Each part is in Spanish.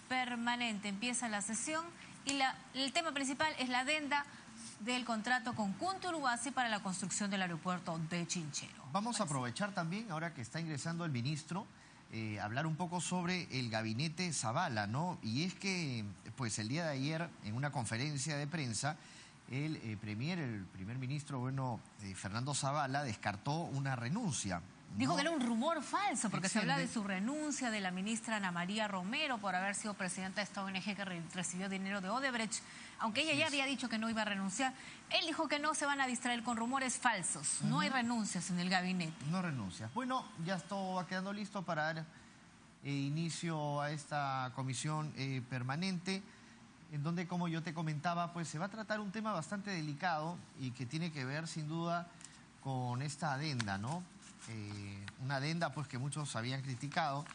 Permanente. Empieza la sesión y el tema principal es la adenda del contrato con Kunti Uruguasi para la construcción del aeropuerto de Chinchero. Vamos a aprovechar también, ahora que está ingresando el ministro, hablar un poco sobre el gabinete Zavala, ¿no? Y es que, pues el día de ayer, en una conferencia de prensa, el primer ministro, Fernando Zavala, descartó una renuncia. Dijo que era un rumor falso, porque se habla de su renuncia de la ministra Ana María Romero por haber sido presidenta de esta ONG que recibió dinero de Odebrecht. Aunque ella ya había dicho que no iba a renunciar, él dijo que no se van a distraer con rumores falsos. No hay renuncias en el gabinete. No renuncias. Bueno, ya todo va quedando listo para dar inicio a esta comisión permanente, en donde, como yo te comentaba, pues se va a tratar un tema bastante delicado y que tiene que ver, sin duda, con esta adenda, ¿no? Una adenda pues que muchos habían criticado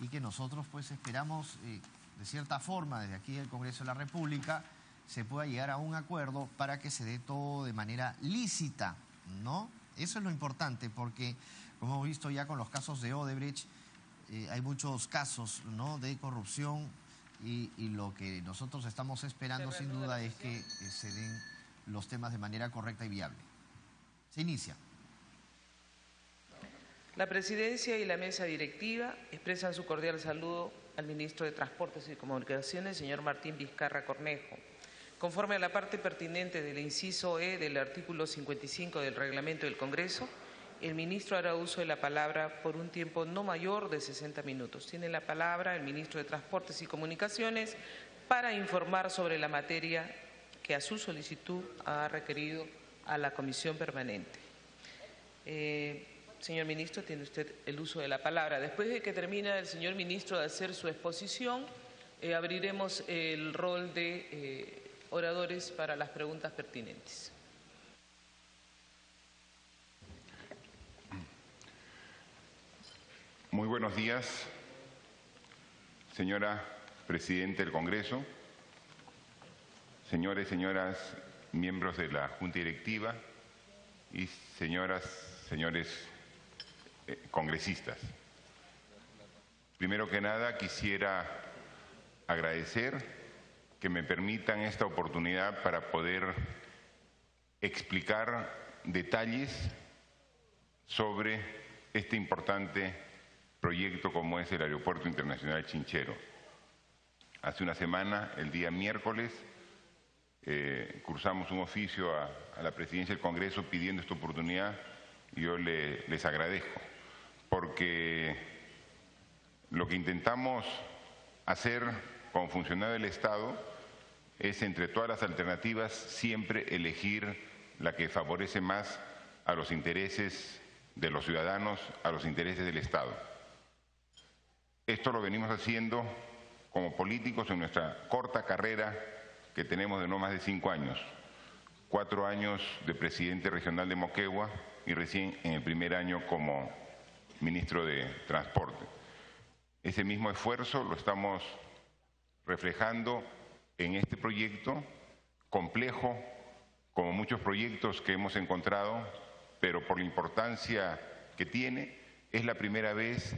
y que nosotros pues esperamos de cierta forma desde aquí del Congreso de la República se pueda llegar a un acuerdo para que se dé todo de manera lícita, ¿no? Eso es lo importante, porque como hemos visto ya con los casos de Odebrecht, hay muchos casos, ¿no?, de corrupción y lo que nosotros estamos esperando sin duda es que se den los temas de manera correcta y viable. Se inicia. La Presidencia y la Mesa Directiva expresan su cordial saludo al Ministro de Transportes y Comunicaciones, señor Martín Vizcarra Cornejo. Conforme a la parte pertinente del inciso E del artículo 55 del Reglamento del Congreso, el Ministro hará uso de la palabra por un tiempo no mayor de 60 minutos. Tiene la palabra el Ministro de Transportes y Comunicaciones para informar sobre la materia que a su solicitud ha requerido a la Comisión Permanente. Señor Ministro, tiene usted el uso de la palabra. Después de que termine el señor Ministro de hacer su exposición, abriremos el rol de oradores para las preguntas pertinentes. Muy buenos días, señora Presidenta del Congreso, señores y señoras miembros de la Junta Directiva y señores congresistas. Primero que nada, quisiera agradecer que me permitan esta oportunidad para poder explicar detalles sobre este importante proyecto como es el Aeropuerto Internacional Chinchero. Hace una semana, el día miércoles, cursamos un oficio a la Presidencia del Congreso pidiendo esta oportunidad y yo les agradezco, porque lo que intentamos hacer como funcionario del Estado es, entre todas las alternativas, siempre elegir la que favorece más a los intereses de los ciudadanos, a los intereses del Estado. Esto lo venimos haciendo como políticos en nuestra corta carrera que tenemos de no más de 5 años. 4 años de presidente regional de Moquegua y recién en el primer año como ministro de Transporte. Ese mismo esfuerzo lo estamos reflejando en este proyecto complejo, como muchos proyectos que hemos encontrado, pero por la importancia que tiene, es la primera vez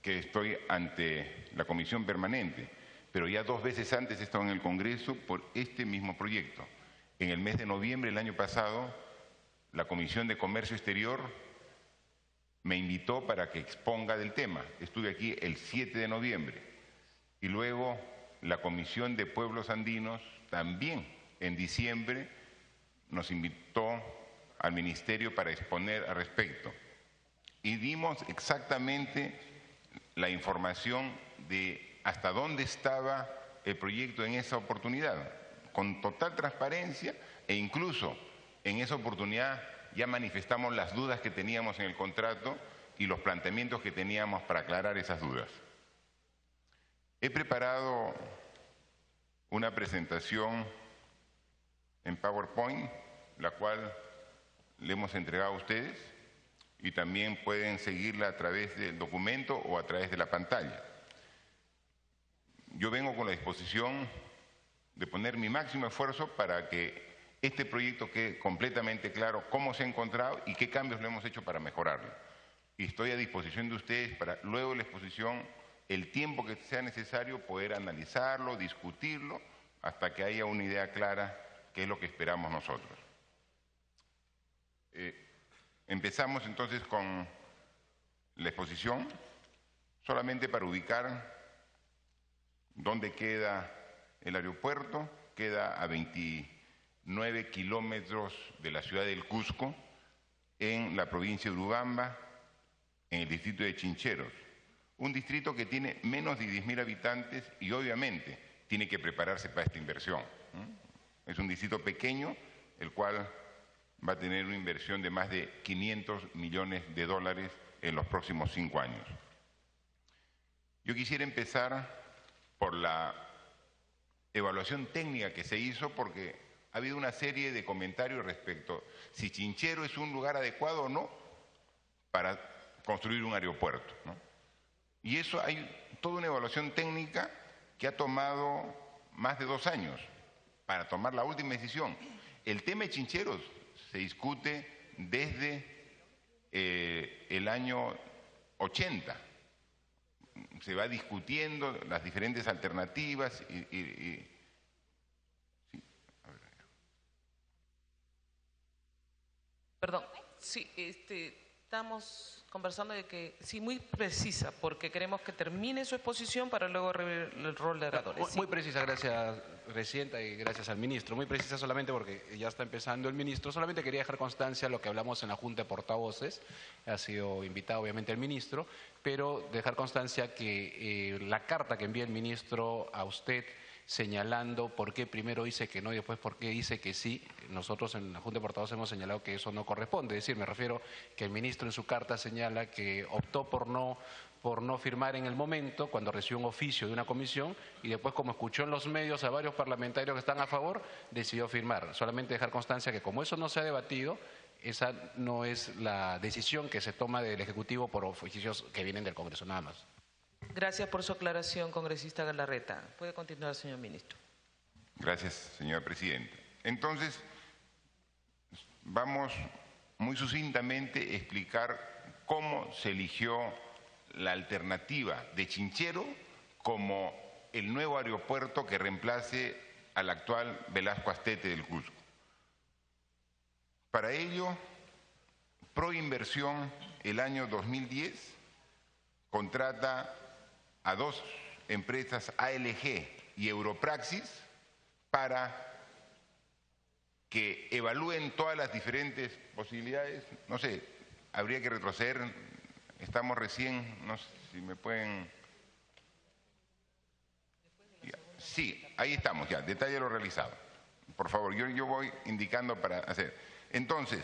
que estoy ante la Comisión Permanente, pero ya 2 veces antes he estado en el Congreso por este mismo proyecto. En el mes de noviembre del año pasado, la Comisión de Comercio Exterior me invitó para que exponga del tema. Estuve aquí el 7 de noviembre. Y luego la Comisión de Pueblos Andinos también en diciembre nos invitó al Ministerio para exponer al respecto. Y dimos exactamente la información de hasta dónde estaba el proyecto en esa oportunidad, con total transparencia, e incluso en esa oportunidad ya manifestamos las dudas que teníamos en el contrato y los planteamientos que teníamos para aclarar esas dudas. He preparado una presentación en PowerPoint, la cual le hemos entregado a ustedes, y también pueden seguirla a través del documento o a través de la pantalla. Yo vengo con la disposición de poner mi máximo esfuerzo para que este proyecto quede completamente claro cómo se ha encontrado y qué cambios le hemos hecho para mejorarlo. Y estoy a disposición de ustedes para, luego de la exposición, el tiempo que sea necesario poder analizarlo, discutirlo, hasta que haya una idea clara qué es lo que esperamos nosotros. Empezamos entonces con la exposición, solamente para ubicar dónde queda el aeropuerto. Queda a 29 kilómetros de la ciudad del Cusco, en la provincia de Urubamba, en el distrito de Chincheros. Un distrito que tiene menos de 10.000 habitantes y obviamente tiene que prepararse para esta inversión. Es un distrito pequeño, el cual va a tener una inversión de más de 500 millones de dólares en los próximos 5 años. Yo quisiera empezar por la evaluación técnica que se hizo, porque ha habido una serie de comentarios respecto si Chinchero es un lugar adecuado o no para construir un aeropuerto, ¿no? Y eso hay toda una evaluación técnica que ha tomado más de 2 años para tomar la última decisión. El tema de Chincheros se discute desde el año 80. Se va discutiendo las diferentes alternativas sí, a ver. Perdón, sí, estamos conversando de que, sí, muy precisa, porque queremos que termine su exposición para luego rever el rol de oradores. Muy precisa, gracias, Presidenta, y gracias al ministro. Muy precisa solamente porque ya está empezando el ministro. Solamente quería dejar constancia de lo que hablamos en la Junta de Portavoces. Ha sido invitado, obviamente, el ministro, pero dejar constancia que la carta que envía el ministro a usted señalando por qué primero dice que no y después por qué dice que sí. Nosotros en la Junta de Portavoces hemos señalado que eso no corresponde. Es decir, me refiero que el ministro en su carta señala que optó por no firmar en el momento, cuando recibió un oficio de una comisión, y después, como escuchó en los medios a varios parlamentarios que están a favor, decidió firmar. Solamente dejar constancia que como eso no se ha debatido, esa no es la decisión que se toma del Ejecutivo por oficios que vienen del Congreso, nada más. Gracias por su aclaración, congresista Galarreta. Puede continuar, señor ministro. Gracias, señora presidenta. Entonces, vamos muy sucintamente a explicar cómo se eligió la alternativa de Chinchero como el nuevo aeropuerto que reemplace al actual Velasco Astete del Cusco. Para ello, Proinversión, el año 2010, contrata a 2 empresas, ALG y Europraxis, para que evalúen todas las diferentes posibilidades. No sé, habría que retroceder, estamos recién, no sé si me pueden... Sí, ahí estamos ya, detalle lo realizado. Por favor, yo voy indicando para hacer. Entonces,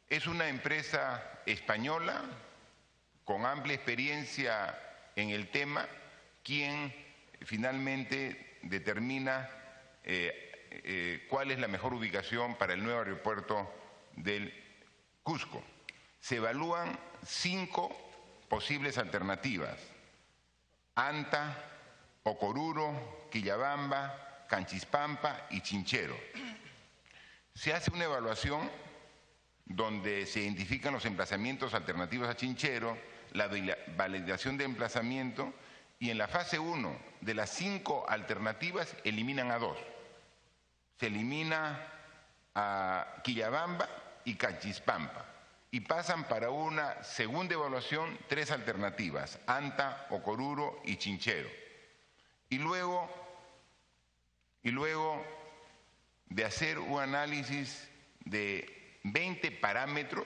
es una empresa española con amplia experiencia en el tema, quien finalmente determina cuál es la mejor ubicación para el nuevo aeropuerto del Cusco. Se evalúan 5 posibles alternativas: Anta, Ocoruro, Quillabamba, Canchispampa y Chinchero. Se hace una evaluación donde se identifican los emplazamientos alternativos a Chinchero, la validación de emplazamiento, y en la fase 1 de las 5 alternativas eliminan a 2. Se elimina a Quillabamba y Canchispampa y pasan para una segunda evaluación 3 alternativas: Anta, Ocoruro y Chinchero. Y luego de hacer un análisis de 20 parámetros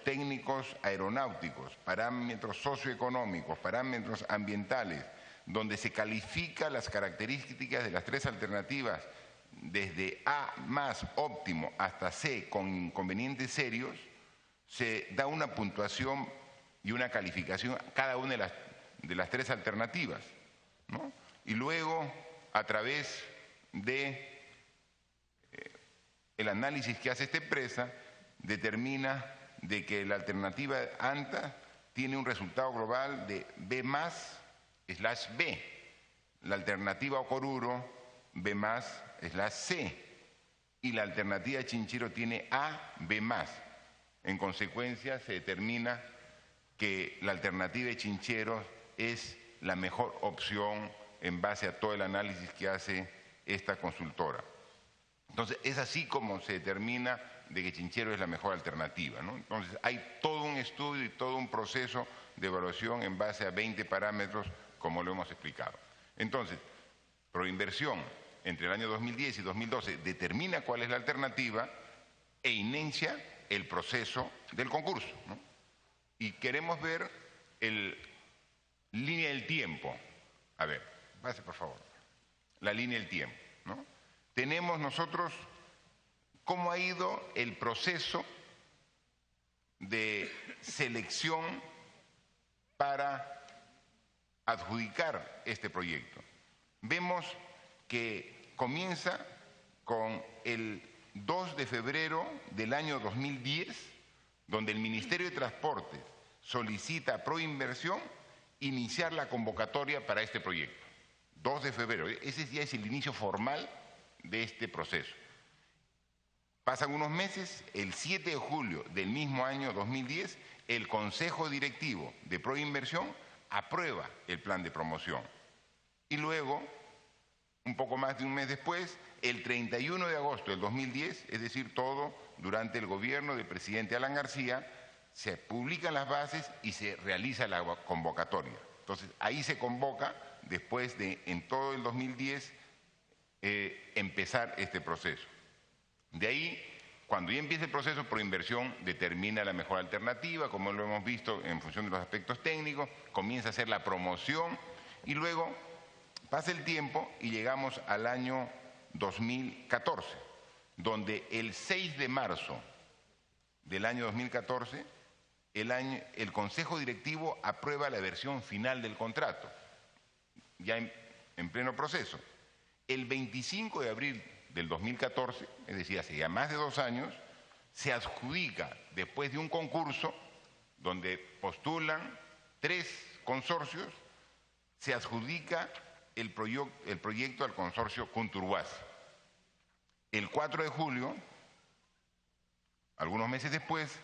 técnicos aeronáuticos, parámetros socioeconómicos, parámetros ambientales, donde se califica las características de las 3 alternativas desde A más óptimo hasta C con inconvenientes serios, se da una puntuación y una calificación a cada una de las 3 alternativas, ¿no? Y luego, a través de el análisis que hace esta empresa, determina de que la alternativa ANTA tiene un resultado global de B+/B, la alternativa Ocoruro B+/C y la alternativa Chinchero tiene A, B+. En consecuencia, se determina que la alternativa de Chincheros es la mejor opción en base a todo el análisis que hace esta consultora. Entonces, es así como se determina de que Chincheros es la mejor alternativa, ¿no? Entonces, hay todo un estudio y todo un proceso de evaluación en base a 20 parámetros, como lo hemos explicado. Entonces, Proinversión, entre el año 2010 y 2012, determina cuál es la alternativa e inicia el proceso del concurso, ¿no? Y queremos ver línea del tiempo. A ver, pase por favor. La línea del tiempo, ¿no? Tenemos nosotros cómo ha ido el proceso de selección para adjudicar este proyecto. Vemos que comienza con el 2 de febrero del año 2010, donde el Ministerio de Transportes solicita a Proinversión iniciar la convocatoria para este proyecto. 2 de febrero, ese ya es el inicio formal de este proceso. Pasan unos meses, el 7 de julio del mismo año 2010, el Consejo Directivo de Proinversión aprueba el plan de promoción. Y luego, un poco más de un mes después, el 31 de agosto del 2010, es decir, todo durante el gobierno del presidente Alan García, se publican las bases y se realiza la convocatoria. Entonces, ahí se convoca, después de, en todo el 2010, empezar este proceso. De ahí, cuando ya empieza el proceso, Proinversión determina la mejor alternativa, como lo hemos visto en función de los aspectos técnicos, comienza a hacer la promoción y luego pasa el tiempo y llegamos al año 2014, donde el 6 de marzo del año 2014, el Consejo Directivo aprueba la versión final del contrato, ya en pleno proceso. El 25 de abril del 2014, es decir, hace ya más de 2 años, se adjudica, después de un concurso donde postulan 3 consorcios, se adjudica el proyecto al consorcio Cunturhuasi. El 4 de julio, algunos meses después,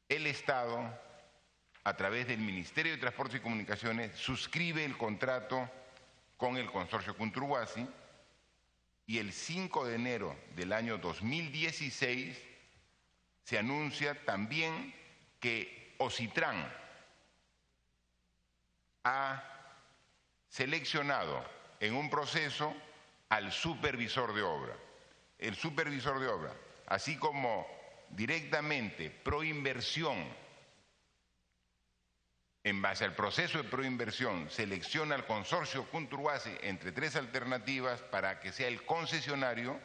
el Estado, a través del Ministerio de Transportes y Comunicaciones, suscribe el contrato con el consorcio Cunturhuasi y el 5 de enero del año 2016 se anuncia también que Ocitran ha seleccionado en un proceso al supervisor de obra. El supervisor de obra, así como directamente Proinversión, en base al proceso de Proinversión, selecciona al consorcio Cunturhuasi entre 3 alternativas para que sea el concesionario.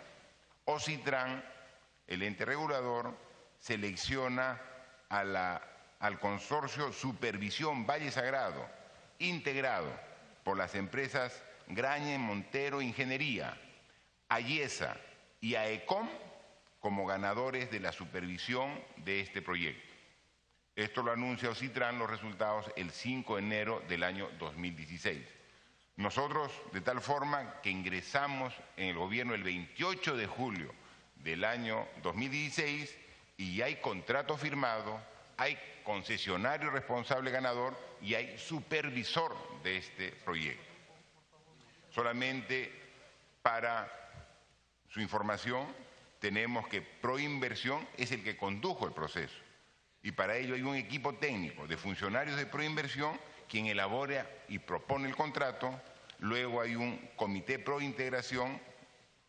Ocitran, el ente regulador, selecciona al consorcio Supervisión Valle Sagrado, integrado por las empresas Grañe, Montero Ingeniería, Ayesa y AECOM como ganadores de la supervisión de este proyecto. Esto lo anuncia Ocitran los resultados el 5 de enero del año 2016. Nosotros, de tal forma que ingresamos en el gobierno el 28 de julio del año 2016 y ya hay contrato firmado, hay concesionario responsable ganador y hay supervisor de este proyecto. Solamente para su información, tenemos que Proinversión es el que condujo el proceso y para ello hay un equipo técnico de funcionarios de Proinversión quien elabora y propone el contrato, luego hay un comité Prointegración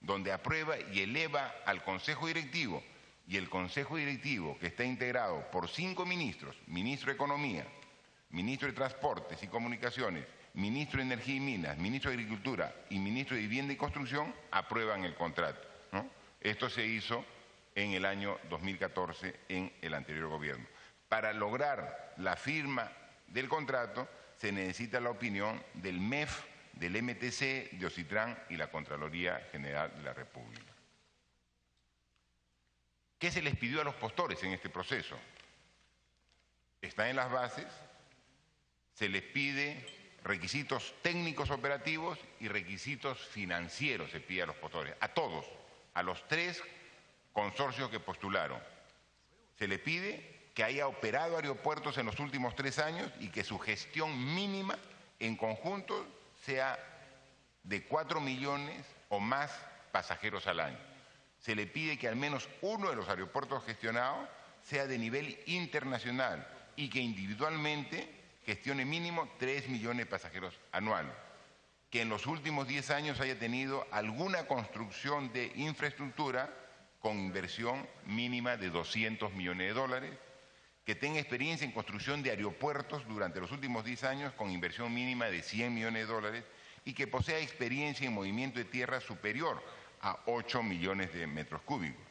donde aprueba y eleva al Consejo Directivo y el Consejo Directivo, que está integrado por 5 ministros, ministro de Economía, ministro de Transportes y Comunicaciones, ministro de Energía y Minas, ministro de Agricultura y ministro de Vivienda y Construcción, aprueban el contrato, ¿no? Esto se hizo en el año 2014 en el anterior gobierno. Para lograr la firma del contrato se necesita la opinión del MEF, del MTC, de Ocitran y la Contraloría General de la República. ¿Qué se les pidió a los postores en este proceso? Está en las bases, se les pide requisitos técnicos operativos y requisitos financieros, se pide a los postores, a todos, a los 3 consorcios que postularon. Se les pide que haya operado aeropuertos en los últimos 3 años y que su gestión mínima en conjunto sea de 4 millones o más pasajeros al año. Se le pide que al menos uno de los aeropuertos gestionados sea de nivel internacional y que individualmente gestione mínimo 3 millones de pasajeros anuales. Que en los últimos 10 años haya tenido alguna construcción de infraestructura con inversión mínima de 200 millones de dólares, que tenga experiencia en construcción de aeropuertos durante los últimos 10 años con inversión mínima de 100 millones de dólares y que posea experiencia en movimiento de tierra superior a 8 millones de metros cúbicos.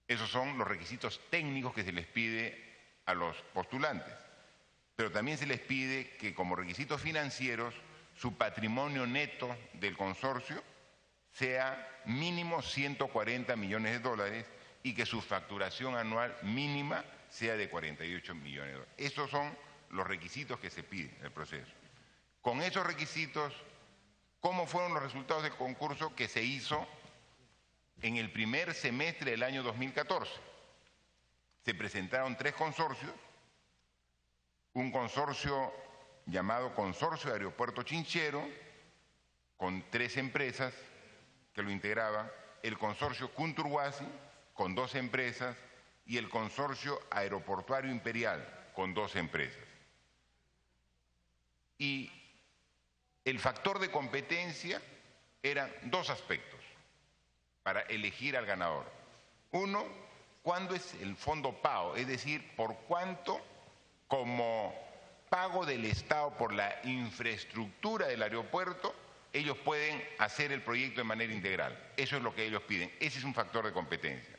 Esos son los requisitos técnicos que se les pide a los postulantes, pero también se les pide que como requisitos financieros su patrimonio neto del consorcio sea mínimo 140 millones de dólares y que su facturación anual mínima sea de 48 millones de dólares. Esos son los requisitos que se piden en el proceso. Con esos requisitos, ¿cómo fueron los resultados del concurso que se hizo en el primer semestre del año 2014? Se presentaron 3 consorcios, un consorcio llamado Consorcio de Aeropuerto Chinchero, con 3 empresas que lo integraban, el consorcio Cunturhuasi, con 2 empresas, y el consorcio Aeroportuario Imperial, con 2 empresas. Y el factor de competencia eran 2 aspectos para elegir al ganador. Uno, ¿cuándo es el fondo pago? Es decir, por cuánto como pago del Estado por la infraestructura del aeropuerto, ellos pueden hacer el proyecto de manera integral. Eso es lo que ellos piden. Ese es un factor de competencia.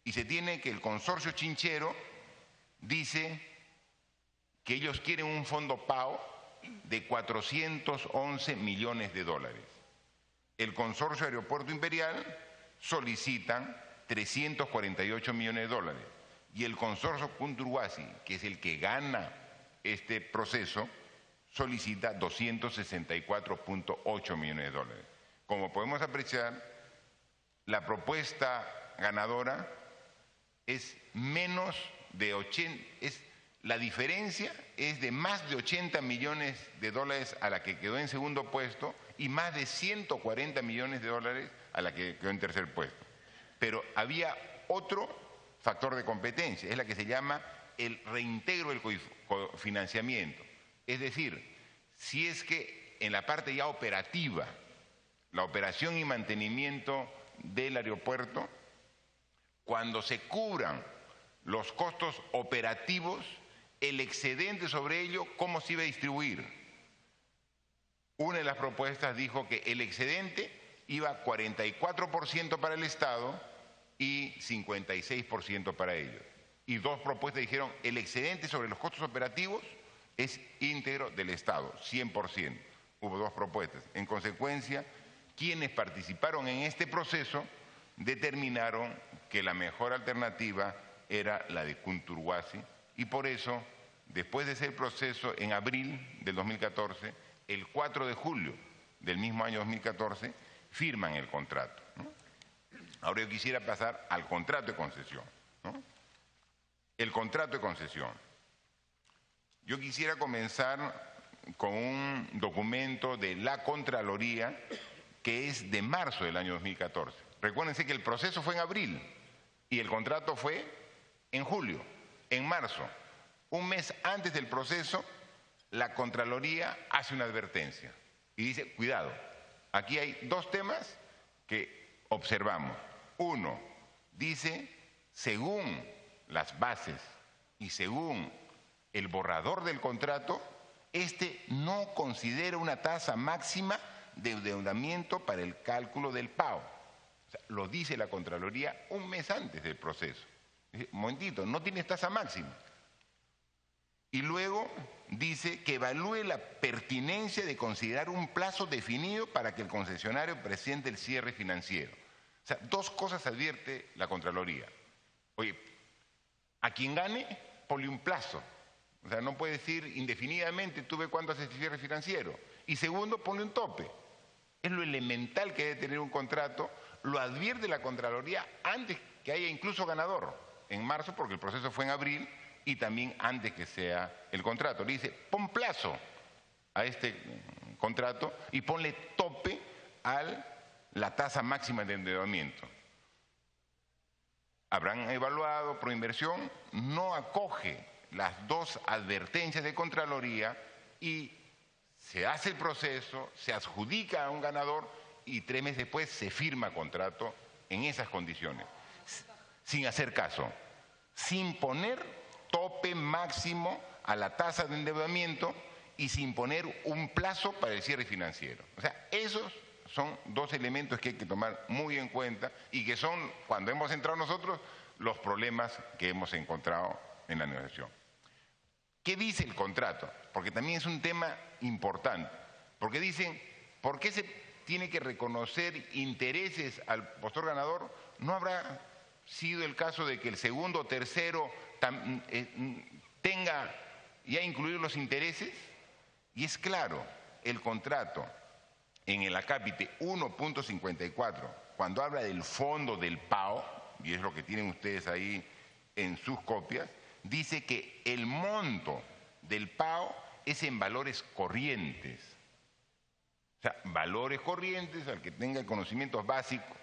Y se tiene que el consorcio Chinchero dice que ellos quieren un fondo pago de 411 millones de dólares. El consorcio Aeropuerto Imperial solicitan 348 millones de dólares. Y el consorcio Cunturhuasi, que es el que gana este proceso, solicita 264.8 millones de dólares. Como podemos apreciar, la propuesta ganadora es menos de 80, la diferencia es de más de 80 millones de dólares a la que quedó en segundo puesto y más de 140 millones de dólares a la que quedó en tercer puesto. Pero había otro factor de competencia, es la que se llama el reintegro del cofinanciamiento. Es decir, si es que en la parte ya operativa, la operación y mantenimiento del aeropuerto, cuando se cubran los costos operativos, el excedente sobre ello, ¿cómo se iba a distribuir? Una de las propuestas dijo que el excedente iba 44% para el Estado y 56% para ellos. Y 2 propuestas dijeron, el excedente sobre los costos operativos es íntegro del Estado, 100%. Hubo 2 propuestas. En consecuencia, quienes participaron en este proceso determinaron que la mejor alternativa era la de Cunturhuasi y por eso, después de ese proceso, en abril del 2014, el 4 de julio del mismo año 2014, firman el contrato, ¿no? Ahora yo quisiera pasar al contrato de concesión, ¿no? El contrato de concesión. Yo quisiera comenzar con un documento de la Contraloría que es de marzo del año 2014. Recuérdense que el proceso fue en abril y el contrato fue en julio. En marzo, un mes antes del proceso, la Contraloría hace una advertencia y dice, cuidado, aquí hay 2 temas que observamos. Uno, dice, según las bases y según el borrador del contrato, este no considera una tasa máxima de endeudamiento para el cálculo del pago. O sea, lo dice la Contraloría un mes antes del proceso. Dice, un momentito, no tienes tasa máxima. Y luego dice que evalúe la pertinencia de considerar un plazo definido para que el concesionario presente el cierre financiero. O sea, 2 cosas advierte la Contraloría. Oye, a quien gane, ponle un plazo. O sea, no puede decir indefinidamente, tú ve cuándo haces el cierre financiero. Y segundo, ponle un tope. Es lo elemental que debe tener un contrato, lo advierte la Contraloría antes que haya incluso ganador. en marzo porque el proceso fue en abril y también antes que sea el contrato. Le dice, pon plazo a este contrato y ponle tope a la tasa máxima de endeudamiento. Habrán evaluado Proinversión, no acoge las dos advertencias de Contraloría y se hace el proceso, se adjudica a un ganador y 3 meses después se firma contrato en esas condiciones, sin hacer caso, sin poner tope máximo a la tasa de endeudamiento y sin poner un plazo para el cierre financiero. O sea, esos son dos elementos que hay que tomar muy en cuenta y que son, cuando hemos entrado nosotros, los problemas que hemos encontrado en la negociación. ¿Qué dice el contrato? Porque también es un tema importante. Porque dicen, ¿por qué se tiene que reconocer intereses al postor ganador? ¿No habrá sido el caso de que el segundo o tercero tenga ya incluidos los intereses? Y es claro, el contrato en el acápite 1.54, cuando habla del fondo del PAO, y es lo que tienen ustedes ahí en sus copias, dice que el monto del PAO es en valores corrientes. O sea, valores corrientes, al que tenga conocimientos básicos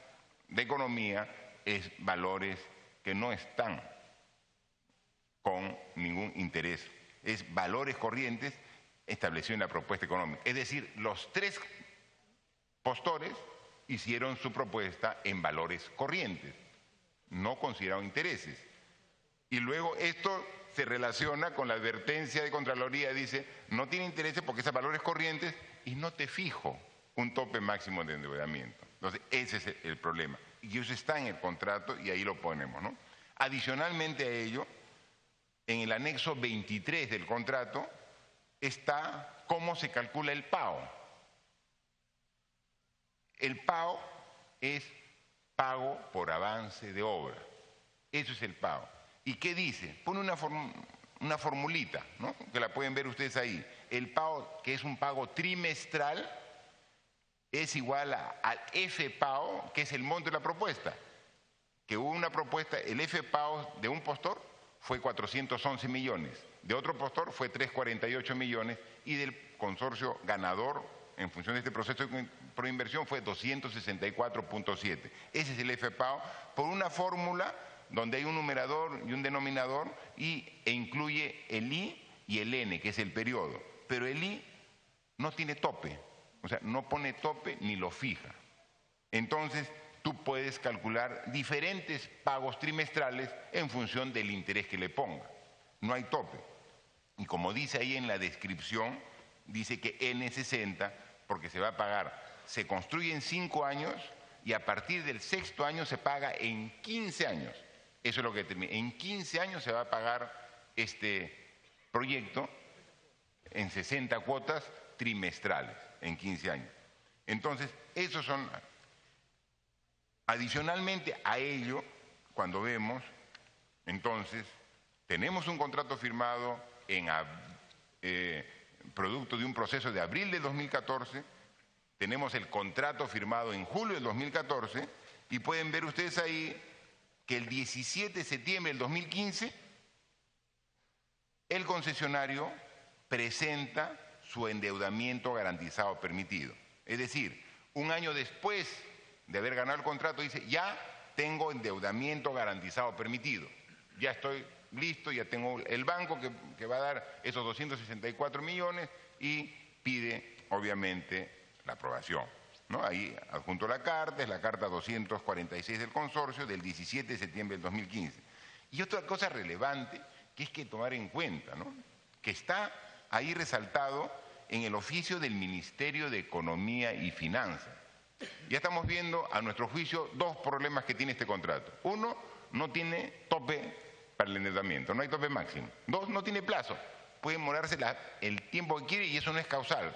de economía, es valores que no están con ningún interés. Es valores corrientes establecidos en la propuesta económica. Es decir, los 3 postores hicieron su propuesta en valores corrientes, no consideraron intereses. Y luego esto se relaciona con la advertencia de Contraloría, dice, no tiene intereses porque esos valores corrientes y no te fijo un tope máximo de endeudamiento. Entonces, ese es el problema. Y eso está en el contrato y ahí lo ponemos, ¿no? Adicionalmente a ello, en el anexo 23 del contrato está cómo se calcula el PAO. El PAO es pago por avance de obra. Eso es el PAO. ¿Y qué dice? Pone una formulita, ¿no? Que la pueden ver ustedes ahí. El PAO, que es un pago trimestral, es igual al FPAO, que es el monto de la propuesta. Que hubo una propuesta, el FPAO de un postor fue 411 millones, de otro postor fue 348 millones y del consorcio ganador en función de este proceso de proinversión fue 264.7. Ese es el FPAO por una fórmula donde hay un numerador y un denominador e incluye el I y el N, que es el periodo. Pero el I no tiene tope, o sea, no pone tope ni lo fija. Entonces, tú puedes calcular diferentes pagos trimestrales en función del interés que le ponga. No hay tope. Y como dice ahí en la descripción, dice que N60, porque se va a pagar, se construye en 5 años y a partir del 6º año se paga en 15 años. Eso es lo que determina. En 15 años se va a pagar este proyecto en 60 cuotas trimestrales, en 15 años. Entonces, esos son... Adicionalmente a ello, cuando vemos, entonces, tenemos un contrato firmado en producto de un proceso de abril de 2014, tenemos el contrato firmado en julio del 2014 y pueden ver ustedes ahí que el 17 de septiembre del 2015 el concesionario presenta su endeudamiento garantizado permitido. Es decir, un año después de haber ganado el contrato dice, ya tengo endeudamiento garantizado permitido, ya estoy listo, ya tengo el banco que va a dar esos 264 millones y pide obviamente la aprobación, ¿no? Ahí adjunto la carta, es la carta 246 del consorcio del 17 de septiembre del 2015. Y otra cosa relevante que es que tomar en cuenta, ¿no? Que está ahí resaltado en el oficio del Ministerio de Economía y Finanzas. Ya estamos viendo, a nuestro juicio, 2 problemas que tiene este contrato. 1, no tiene tope para el endeudamiento, no hay tope máximo. 2, no tiene plazo. Puede demorarse el tiempo que quiere y eso no es causal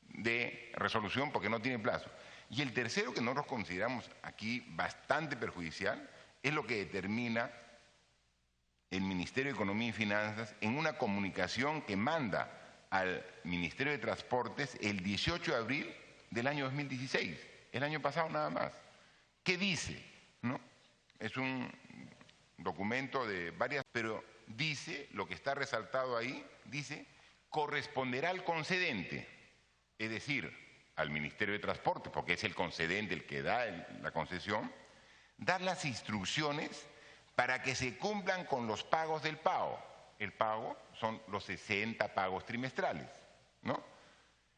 de resolución porque no tiene plazo. Y el tercero, que nosotros consideramos aquí bastante perjudicial, es lo que determina el Ministerio de Economía y Finanzas en una comunicación que manda al Ministerio de Transportes el 18 de abril del año 2016, el año pasado nada más. ¿Qué dice? ¿No? Es un documento de varias, pero dice, lo que está resaltado ahí, dice, corresponderá al concedente, es decir, al Ministerio de Transporte, porque es el concedente el que da la concesión, dar las instrucciones para que se cumplan con los pagos del pago. El pago son los 60 pagos trimestrales, ¿no?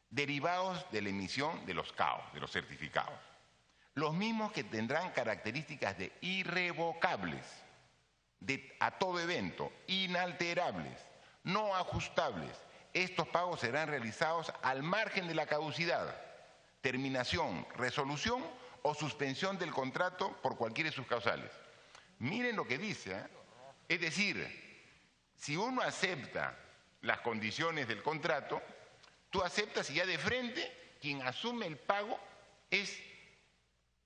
Derivados de la emisión de los CAO, de los certificados. Los mismos que tendrán características de irrevocables, a todo evento, inalterables, no ajustables. Estos pagos serán realizados al margen de la caducidad, terminación, resolución o suspensión del contrato por cualquiera de sus causales. Miren lo que dice, ¿eh? Es decir, si uno acepta las condiciones del contrato, tú aceptas y ya de frente quien asume el pago es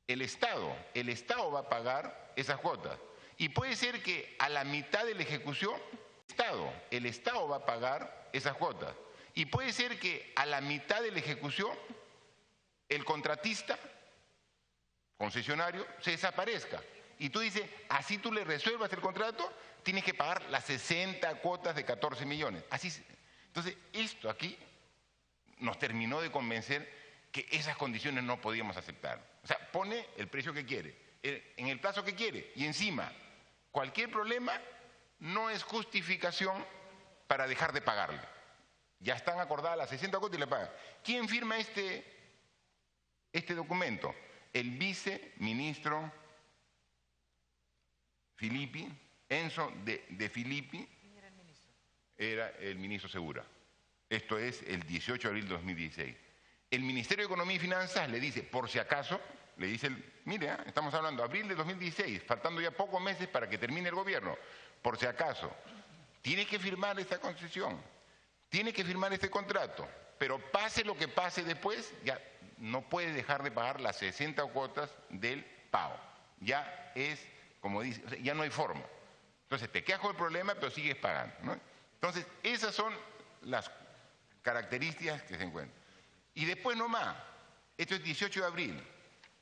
el Estado. El Estado va a pagar esas cuotas. Y puede ser que a la mitad de la ejecución, el Estado va a pagar esas cuotas. Y puede ser que a la mitad de la ejecución, el contratista, concesionario, se desaparezca. Y tú dices, así tú le resuelvas el contrato, tienes que pagar las 60 cuotas de 14 millones. Así. Entonces, esto aquí nos terminó de convencer que esas condiciones no podíamos aceptar. O sea, pone el precio que quiere, en el plazo que quiere, y encima, cualquier problema no es justificación para dejar de pagarle. Ya están acordadas las 60 cuotas y le pagan. ¿Quién firma este documento? El viceministro Filippi, Enzo de Filippi, era el ministro Segura. Esto es el 18 de abril de 2016. El Ministerio de Economía y Finanzas le dice, por si acaso, le dice, mire, estamos hablando de abril de 2016, faltando ya pocos meses para que termine el gobierno, por si acaso, tiene que firmar esta concesión, tiene que firmar este contrato, pero pase lo que pase después, ya no puede dejar de pagar las 60 cuotas del pago. Ya es, como dice, o sea, ya no hay forma. Entonces te quejas con el problema, pero sigues pagando, ¿no? Entonces, esas son las características que se encuentran. Y después nomás, esto es 18 de abril,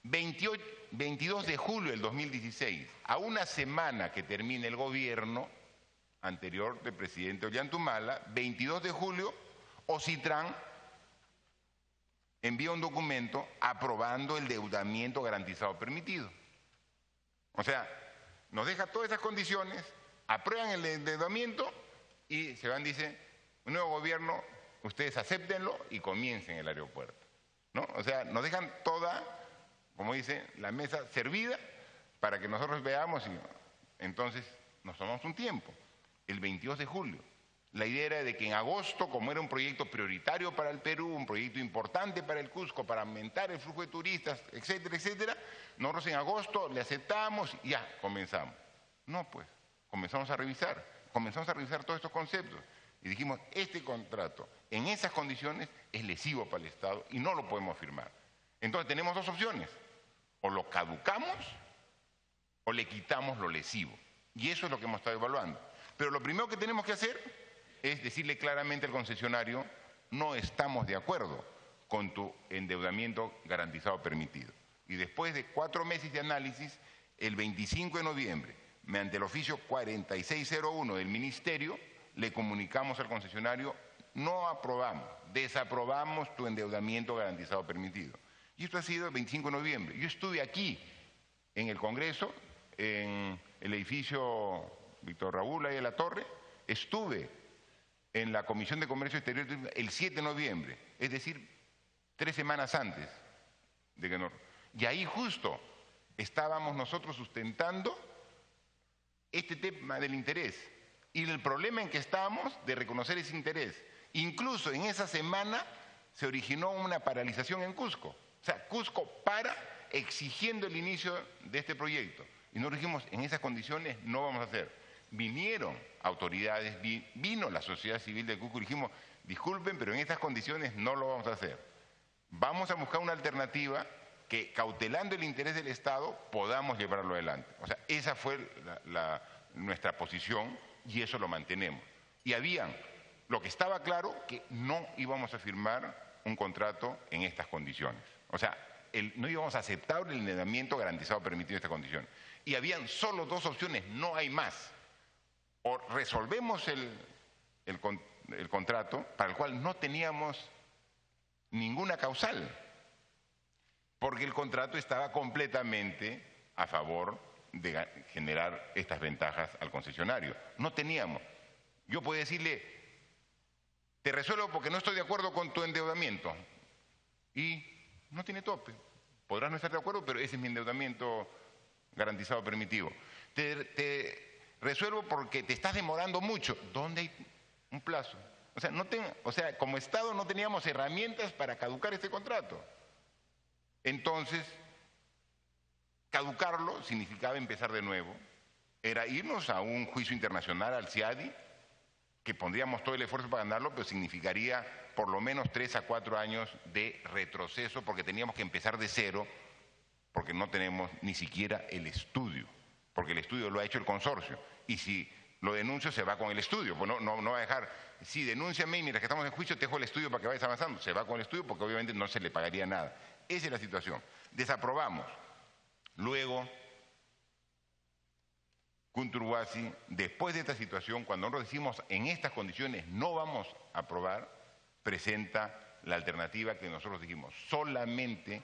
22 de julio del 2016, a una semana que termine el gobierno anterior del presidente Ollantumala, 22 de julio, Ocitran envía un documento aprobando el endeudamiento garantizado permitido. O sea, nos deja todas esas condiciones, aprueban el endeudamiento y se van, dice, un nuevo gobierno, ustedes acéptenlo y comiencen el aeropuerto, ¿no? O sea, nos dejan toda, como dice, la mesa servida para que nosotros veamos y entonces nos tomamos un tiempo, el 22 de julio. La idea era de que en agosto, como era un proyecto prioritario para el Perú, un proyecto importante para el Cusco, para aumentar el flujo de turistas, etcétera, etcétera, nosotros en agosto le aceptamos y ya comenzamos. No, pues, comenzamos a revisar todos estos conceptos y dijimos, este contrato en esas condiciones es lesivo para el Estado y no lo podemos firmar. Entonces tenemos dos opciones, o lo caducamos o le quitamos lo lesivo. Y eso es lo que hemos estado evaluando. Pero lo primero que tenemos que hacer es decirle claramente al concesionario, no estamos de acuerdo con tu endeudamiento garantizado permitido. Y después de 4 meses de análisis, el 25 de noviembre, mediante el oficio 4601 del Ministerio, le comunicamos al concesionario, no aprobamos, desaprobamos tu endeudamiento garantizado permitido. Y esto ha sido el 25 de noviembre. Yo estuve aquí en el Congreso, en el edificio Víctor Raúl, ahí en la Torre, estuve en la Comisión de Comercio Exterior el 7 de noviembre, es decir, 3 semanas antes de que no. Y ahí justo estábamos nosotros sustentando este tema del interés y el problema en que estábamos de reconocer ese interés. Incluso en esa semana se originó una paralización en Cusco. O sea, Cusco para exigiendo el inicio de este proyecto. Y nosotros dijimos, en esas condiciones no vamos a hacer. Vinieron autoridades, vino la sociedad civil de Cusco y dijimos, disculpen, pero en estas condiciones no lo vamos a hacer. Vamos a buscar una alternativa que, cautelando el interés del Estado, podamos llevarlo adelante. O sea, esa fue nuestra posición y eso lo mantenemos. Y lo que estaba claro, que no íbamos a firmar un contrato en estas condiciones. O sea, no íbamos a aceptar el endeudamiento garantizado permitido en estas condiciones. y habían solo dos opciones, no hay más. O resolvemos el contrato, para el cual no teníamos ninguna causal, porque el contrato estaba completamente a favor de generar estas ventajas al concesionario. No teníamos. Yo puedo decirle, te resuelvo porque no estoy de acuerdo con tu endeudamiento, y no tiene tope. Podrás no estar de acuerdo, pero ese es mi endeudamiento garantizado permitivo. Te resuelvo porque te estás demorando mucho. ¿Dónde hay un plazo? O sea, como Estado no teníamos herramientas para caducar este contrato. Entonces, caducarlo significaba empezar de nuevo. Era irnos a un juicio internacional al CIADI, que pondríamos todo el esfuerzo para ganarlo, pero significaría por lo menos 3 a 4 años de retroceso, porque teníamos que empezar de cero, porque no tenemos ni siquiera el estudio, porque el estudio lo ha hecho el consorcio, y si lo denuncio se va con el estudio, pues no va a dejar, sí, denúnciame y mientras que estamos en juicio te dejo el estudio para que vayas avanzando, se va con el estudio porque obviamente no se le pagaría nada. Esa es la situación. Desaprobamos. Luego, Kunturwasi, después de esta situación, cuando nosotros decimos en estas condiciones no vamos a aprobar, presenta la alternativa que nosotros dijimos, solamente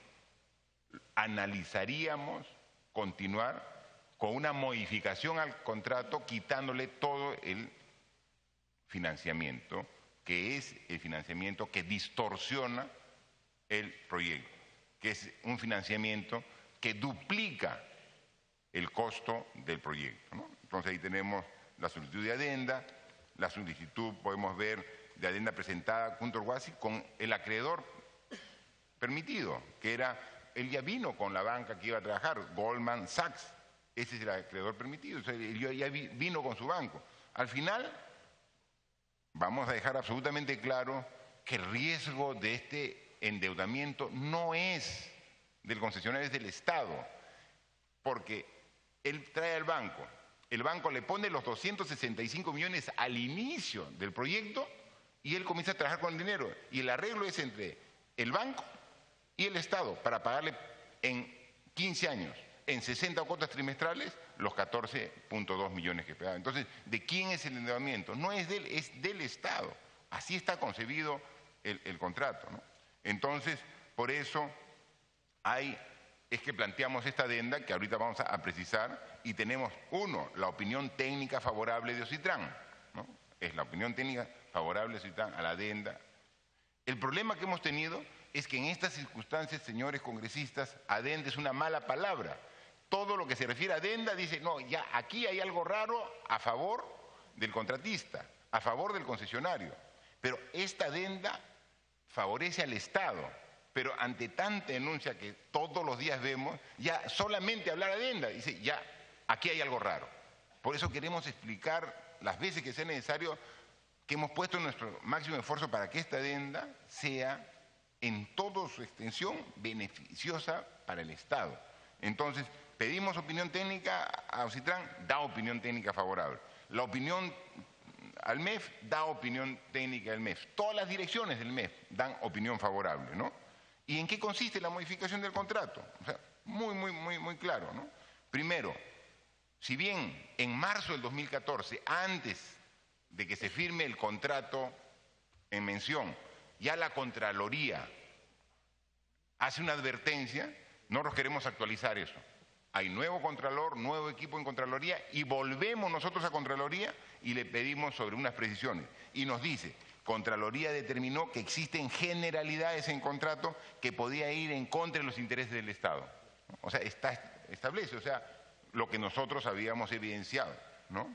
analizaríamos continuar con una modificación al contrato, quitándole todo el financiamiento, que es el financiamiento que distorsiona el proyecto, que es un financiamiento que duplica el costo del proyecto, ¿no? Entonces ahí tenemos la solicitud de adenda, la solicitud, podemos ver, de adenda presentada Kunturwasi con el acreedor permitido, que era, él ya vino con la banca que iba a trabajar, Goldman Sachs, ese es el acreedor permitido, o sea, él ya vino con su banco. Al final, vamos a dejar absolutamente claro que el riesgo de este endeudamiento no es del concesionario, es del Estado, porque él trae al banco, el banco le pone los 265 millones al inicio del proyecto y él comienza a trabajar con el dinero, y el arreglo es entre el banco y el Estado para pagarle en 15 años, en 60 cuotas trimestrales, los 14.2 millones que pagaba. Entonces, ¿de quién es el endeudamiento? No es de él, es del Estado. Así está concebido el contrato, ¿no? Entonces, por eso es que planteamos esta adenda que ahorita vamos a precisar, y tenemos, uno, la opinión técnica favorable de Ocitran, ¿no? Es la opinión técnica favorable de Ocitran a la adenda. El problema que hemos tenido es que en estas circunstancias, señores congresistas, adenda es una mala palabra. Todo lo que se refiere a adenda dice, no, ya aquí hay algo raro a favor del contratista, a favor del concesionario. Pero esta adenda favorece al Estado. Pero ante tanta denuncia que todos los días vemos, ya solamente hablar de adenda, dice, ya, aquí hay algo raro. Por eso queremos explicar las veces que sea necesario que hemos puesto nuestro máximo esfuerzo para que esta adenda sea en toda su extensión beneficiosa para el Estado. Entonces, pedimos opinión técnica a Ocitran, da opinión técnica favorable. La opinión al MEF, da opinión técnica al MEF. Todas las direcciones del MEF dan opinión favorable, ¿no? ¿Y en qué consiste la modificación del contrato? O sea, muy claro, ¿no? Primero, si bien en marzo del 2014, antes de que se firme el contrato en mención, ya la Contraloría hace una advertencia, nosotros queremos actualizar eso. Hay nuevo Contralor, nuevo equipo en Contraloría, y volvemos nosotros a Contraloría y le pedimos sobre unas precisiones. Y nos dice, Contraloría determinó que existen generalidades en contrato que podía ir en contra de los intereses del Estado. O sea, establece, o sea, lo que nosotros habíamos evidenciado, ¿no?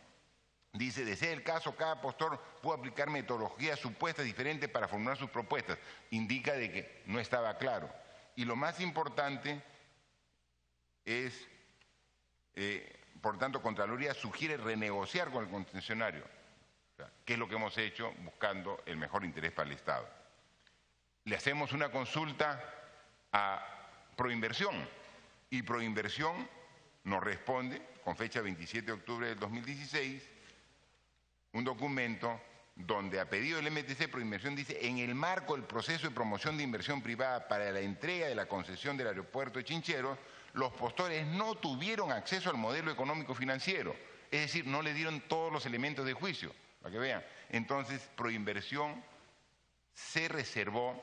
Dice, de ser el caso, cada postor pudo aplicar metodologías supuestas diferentes para formular sus propuestas. Indica de que no estaba claro. Y lo más importante es, por tanto, Contraloría sugiere renegociar con el concesionario, que es lo que hemos hecho buscando el mejor interés para el Estado. Le hacemos una consulta a Proinversión, y Proinversión nos responde, con fecha 27 de octubre del 2016, un documento donde a pedido del MTC Proinversión dice, en el marco del proceso de promoción de inversión privada para la entrega de la concesión del aeropuerto de Chincheros, los postores no tuvieron acceso al modelo económico financiero, es decir, no le dieron todos los elementos de juicio, para que vean. Entonces, Proinversión se reservó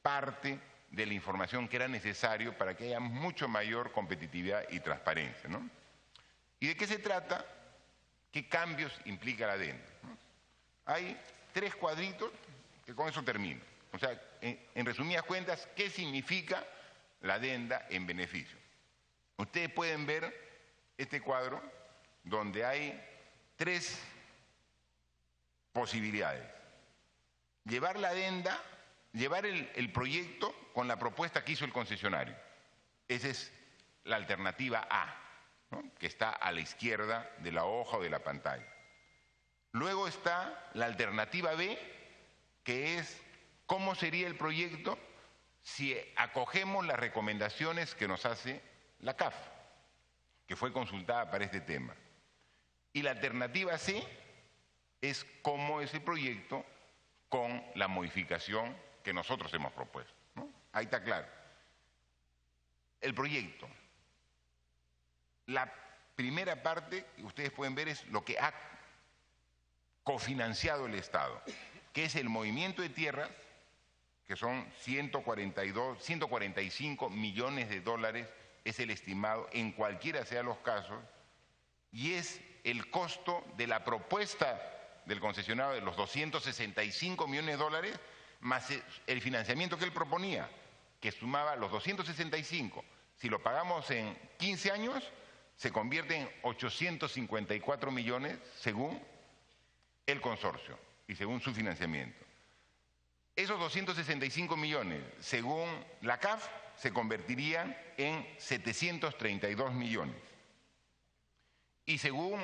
parte de la información que era necesario para que haya mucho mayor competitividad y transparencia, ¿no? ¿Y de qué se trata? ¿Qué cambios implica la adenda? Hay 3 cuadritos que con eso termino. O sea, en resumidas cuentas, ¿qué significa la adenda en beneficio? Ustedes pueden ver este cuadro donde hay 3 posibilidades. Llevar la adenda, llevar el proyecto con la propuesta que hizo el concesionario. Esa es la alternativa A, ¿no?, que está a la izquierda de la hoja o de la pantalla. Luego está la alternativa B, que es cómo sería el proyecto si acogemos las recomendaciones que nos hace la CAF, que fue consultada para este tema. Y la alternativa C es cómo es el proyecto con la modificación que nosotros hemos propuesto, ¿no? Ahí está claro. El proyecto. La primera parte que ustedes pueden ver es lo que ha cofinanciado el Estado, que es el movimiento de tierras, que son 145 millones de dólares, es el estimado en cualquiera sea los casos, y es el costo de la propuesta del concesionario de los 265 millones de dólares, más el financiamiento que él proponía, que sumaba los 265. Si lo pagamos en 15 años, se convierte en 854 millones según el consorcio y según su financiamiento. Esos 265 millones, según la CAF, se convertirían en 732 millones. Y según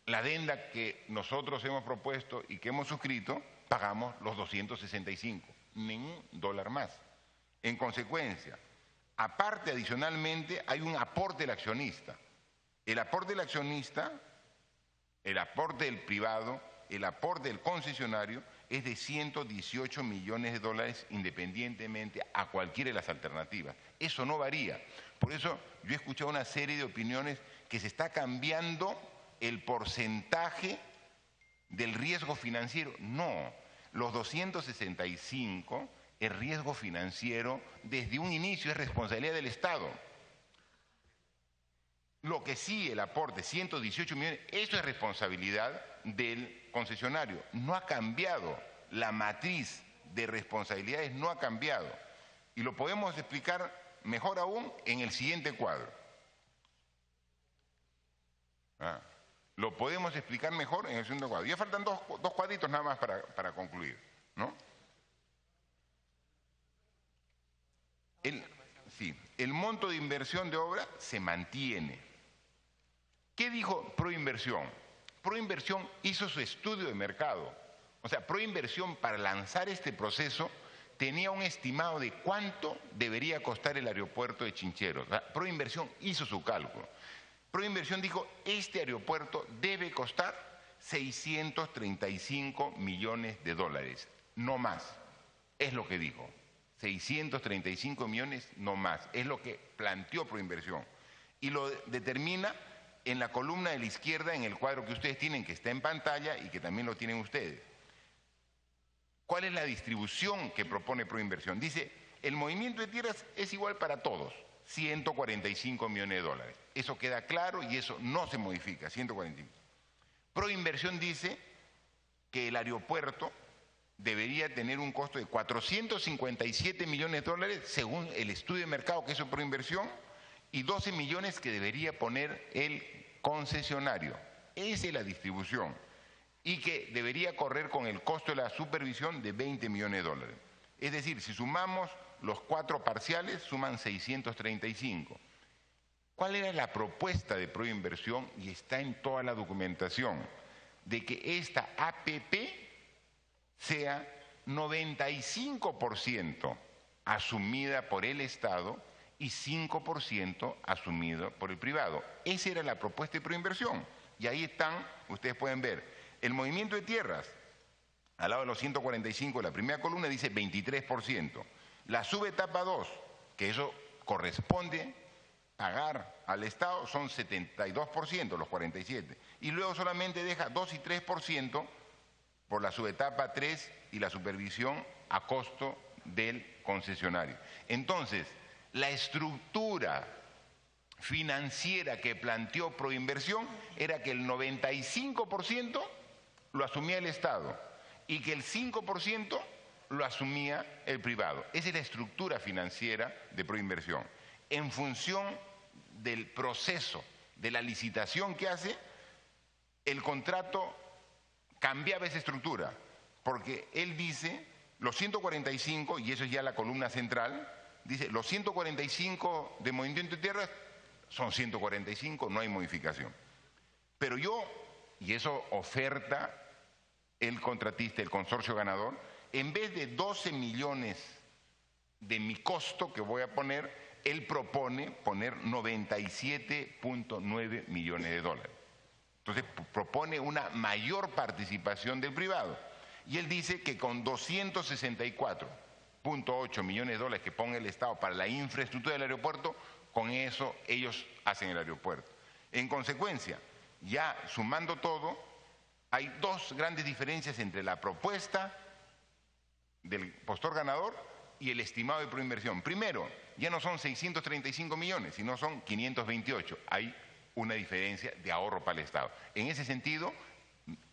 la adenda que nosotros hemos propuesto y que hemos suscrito, pagamos los 265, ningún dólar más. En consecuencia, aparte, adicionalmente, hay un aporte del accionista. El aporte del accionista, el aporte del privado, el aporte del concesionario es de 118 millones de dólares independientemente a cualquiera de las alternativas. Eso no varía. Por eso yo he escuchado una serie de opiniones que se está cambiando el porcentaje del riesgo financiero. No, los 265, el riesgo financiero desde un inicio es responsabilidad del Estado. Lo que sí, el aporte, 118 millones, eso es responsabilidad del concesionario. No ha cambiado, la matriz de responsabilidades no ha cambiado. Y lo podemos explicar mejor aún en el siguiente cuadro. Lo podemos explicar mejor en el siguiente cuadro. Ya faltan dos cuadritos nada más para concluir, ¿no? El monto de inversión de obra se mantiene. ¿Qué dijo Proinversión? Proinversión hizo su estudio de mercado. O sea, Proinversión, para lanzar este proceso, tenía un estimado de cuánto debería costar el aeropuerto de Chincheros. Proinversión hizo su cálculo. Proinversión dijo, este aeropuerto debe costar 635 millones de dólares, no más. Es lo que dijo. 635 millones, no más. Es lo que planteó Proinversión. Y lo determina en la columna de la izquierda, en el cuadro que ustedes tienen, que está en pantalla y que también lo tienen ustedes. ¿Cuál es la distribución que propone Proinversión? Dice, el movimiento de tierras es igual para todos, 145 millones de dólares. Eso queda claro y eso no se modifica, 145. Proinversión dice que el aeropuerto debería tener un costo de 457 millones de dólares según el estudio de mercado que hizo Proinversión, y 12 millones que debería poner el concesionario. Esa es la distribución. Y que debería correr con el costo de la supervisión de 20 millones de dólares. Es decir, si sumamos los 4 parciales, suman 635. ¿Cuál era la propuesta de Proinversión? Y está en toda la documentación, de que esta APP sea 95% asumida por el Estado y 5% asumido por el privado. Esa era la propuesta de Proinversión. Y ahí están, ustedes pueden ver, el movimiento de tierras, al lado de los 145 de la primera columna, dice 23%. La subetapa 2, que eso corresponde pagar al Estado son 72%, los 47%, y luego solamente deja 2 y 3% por la subetapa 3 y la supervisión a costo del concesionario. Entonces, la estructura financiera que planteó Proinversión era que el 95% lo asumía el Estado y que el 5% lo asumía el privado. Esa es la estructura financiera de Proinversión. En función del proceso de la licitación que hace, el contrato cambiaba esa estructura, porque él dice, los 145, y eso es ya la columna central, dice, los 145 de Movimiento de Tierras son 145, no hay modificación. Pero yo, y eso oferta el contratista, el consorcio ganador, en vez de 12 millones de mi costo que voy a poner, él propone poner 97.9 millones de dólares. Entonces propone una mayor participación del privado. Y él dice que con 264.8 millones de dólares que ponga el Estado para la infraestructura del aeropuerto, con eso ellos hacen el aeropuerto. En consecuencia, ya sumando todo, hay dos grandes diferencias entre la propuesta del postor ganador y el estimado de Proinversión. Primero, ya no son 635 millones, sino son 528. Hay una diferencia de ahorro para el Estado. En ese sentido,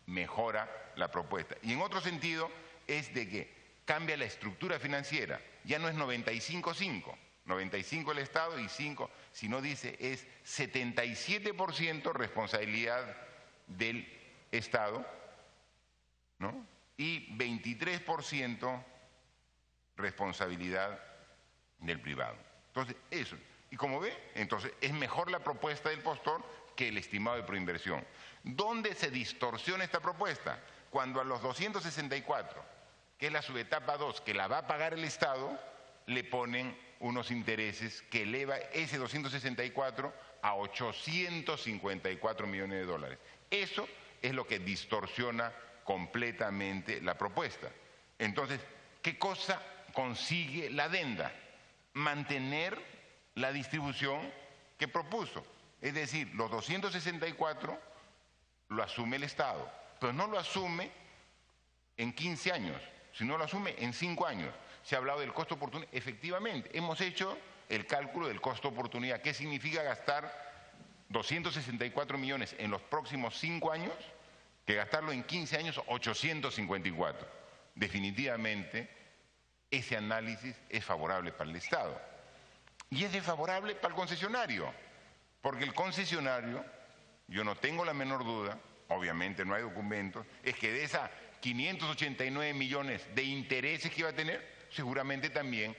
mejora la propuesta. Y en otro sentido, es de que cambia la estructura financiera. Ya no es 95-5, 95 el Estado y 5, sino dice es 77% responsabilidad del Estado, ¿no? Y 23% responsabilidad del privado. Entonces, eso. Y como ve, entonces es mejor la propuesta del postor que el estimado de Proinversión. ¿Dónde se distorsiona esta propuesta? Cuando a los 264, que es la subetapa 2, que la va a pagar el Estado, le ponen unos intereses que eleva ese 264 a 854 millones de dólares. Eso es lo que distorsiona completamente la propuesta. Entonces, ¿qué cosa consigue la adenda? Mantener la distribución que propuso. Es decir, los 264 lo asume el Estado, pero no lo asume en 15 años, sino lo asume en 5 años. Se ha hablado del costo de oportunidad. Efectivamente, hemos hecho el cálculo del costo de oportunidad. ¿Qué significa gastar 264 millones en los próximos 5 años? Que gastarlo en 15 años, 854. Definitivamente, ese análisis es favorable para el Estado. Y es desfavorable para el concesionario, porque el concesionario, yo no tengo la menor duda, obviamente no hay documentos, es que de esas 589 millones de intereses que iba a tener, seguramente también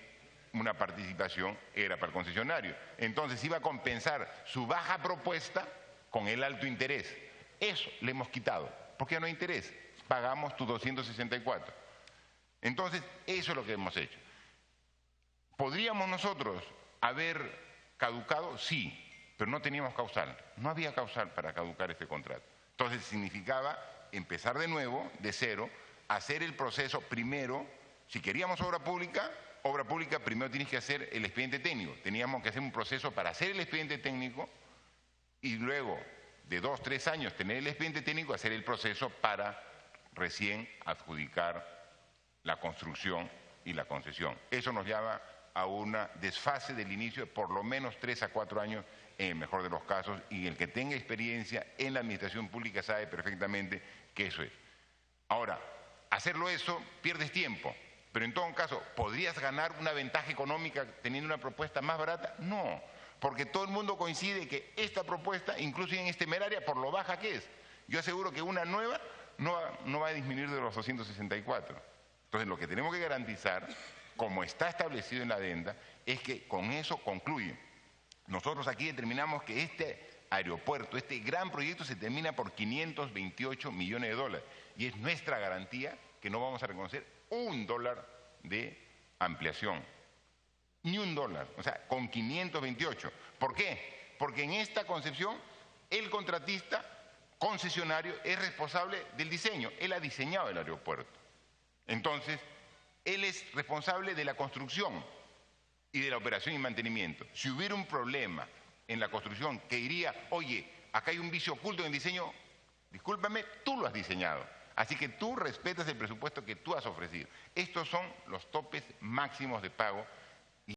una participación era para el concesionario. Entonces iba a compensar su baja propuesta con el alto interés. Eso le hemos quitado, porque ya no hay interés, pagamos tus 264. Entonces, eso es lo que hemos hecho. ¿Podríamos nosotros haber caducado? Sí, pero no teníamos causal. No había causal para caducar este contrato. Entonces significaba empezar de nuevo, de cero, hacer el proceso primero. Si queríamos obra pública primero tienes que hacer el expediente técnico. Teníamos que hacer un proceso para hacer el expediente técnico y luego de 2 o 3 años tener el expediente técnico, hacer el proceso para recién adjudicar la construcción y la concesión. Eso nos lleva a una desfase del inicio de por lo menos 3 a 4 años en el mejor de los casos, y el que tenga experiencia en la administración pública sabe perfectamente que eso es. Ahora, hacerlo eso, pierdes tiempo, pero en todo caso, ¿podrías ganar una ventaja económica teniendo una propuesta más barata? No, porque todo el mundo coincide que esta propuesta, incluso en temeraria, por lo baja que es, yo aseguro que una nueva no va a disminuir de los 264. Entonces, lo que tenemos que garantizar, como está establecido en la adenda, es que con eso concluye. Nosotros aquí determinamos que este aeropuerto, este gran proyecto, se termina por 528 millones de dólares. Y es nuestra garantía que no vamos a reconocer $1 de ampliación. Ni $1. O sea, con 528. ¿Por qué? Porque en esta concepción, el contratista concesionario es responsable del diseño. Él ha diseñado el aeropuerto. Entonces, él es responsable de la construcción y de la operación y mantenimiento. Si hubiera un problema en la construcción que diría, oye, acá hay un vicio oculto en el diseño, discúlpame, tú lo has diseñado. Así que tú respetas el presupuesto que tú has ofrecido. Estos son los topes máximos de pago